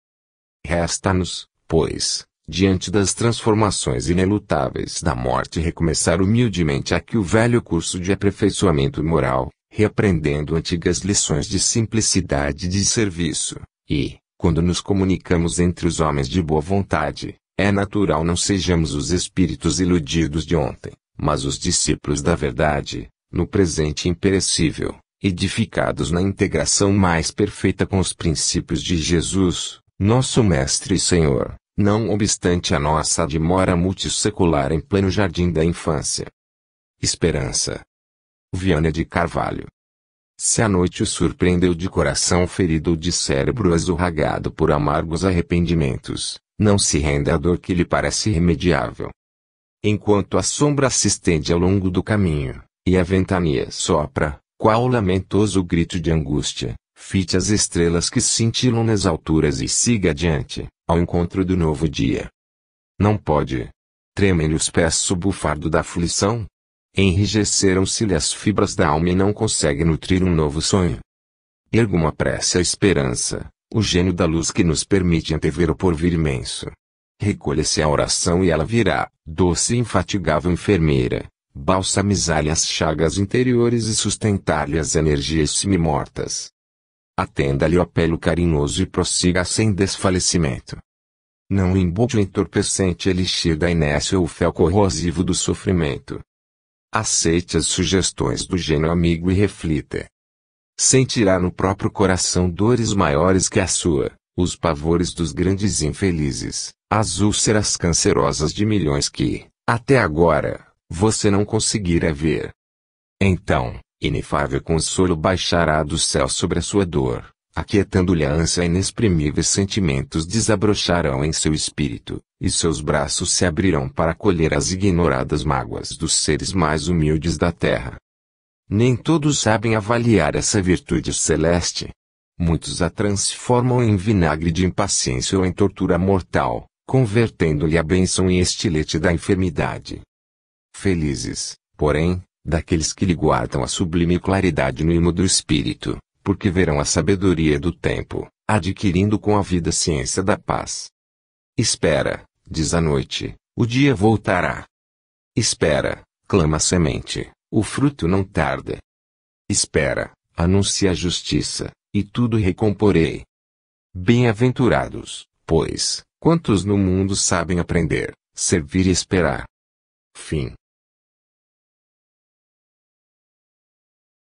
Resta-nos, pois, diante das transformações inelutáveis da morte, recomeçar humildemente aqui o velho curso de aperfeiçoamento moral, reaprendendo antigas lições de simplicidade e de serviço, e, quando nos comunicamos entre os homens de boa vontade, é natural não sejamos os espíritos iludidos de ontem, mas os discípulos da verdade, no presente imperecível, edificados na integração mais perfeita com os princípios de Jesus, nosso Mestre e Senhor, não obstante a nossa demora multissecular em pleno jardim da infância. Esperança. Viana de Carvalho. Se a noite o surpreendeu de coração ferido ou de cérebro azorragado por amargos arrependimentos, não se renda à dor que lhe parece irremediável. Enquanto a sombra se estende ao longo do caminho, e a ventania sopra, qual lamentoso grito de angústia, fite as estrelas que cintilam nas alturas e siga adiante, ao encontro do novo dia. Não pode. Tremem-lhe os pés sob o fardo da aflição? Enrijeceram-se-lhe as fibras da alma e não consegue nutrir um novo sonho. Erga uma prece à esperança, o gênio da luz que nos permite antever o porvir imenso. Recolha-se a oração e ela virá, doce e infatigável enfermeira, balsamizar-lhe as chagas interiores e sustentar-lhe as energias semimortas. Atenda-lhe o apelo carinhoso e prossiga sem desfalecimento. Não embude o entorpecente elixir da inércia ou o fel corrosivo do sofrimento. Aceite as sugestões do gênio amigo e reflita. Sentirá no próprio coração dores maiores que a sua, os pavores dos grandes infelizes, as úlceras cancerosas de milhões que, até agora, você não conseguira ver. Então, inefável consolo baixará do céu sobre a sua dor, aquietando-lhe a ânsia, inexprimíveis sentimentos desabrocharão em seu espírito, e seus braços se abrirão para acolher as ignoradas mágoas dos seres mais humildes da terra. Nem todos sabem avaliar essa virtude celeste. Muitos a transformam em vinagre de impaciência ou em tortura mortal, convertendo-lhe a bênção em estilete da enfermidade. Felizes, porém, daqueles que lhe guardam a sublime claridade no imo do espírito, porque verão a sabedoria do tempo, adquirindo com a vida a ciência da paz. Espera, diz a noite, o dia voltará. Espera, clama a semente, o fruto não tarda. Espera, anuncia a justiça, e tudo recomporei. Bem-aventurados, pois, quantos no mundo sabem aprender, servir e esperar. Fim.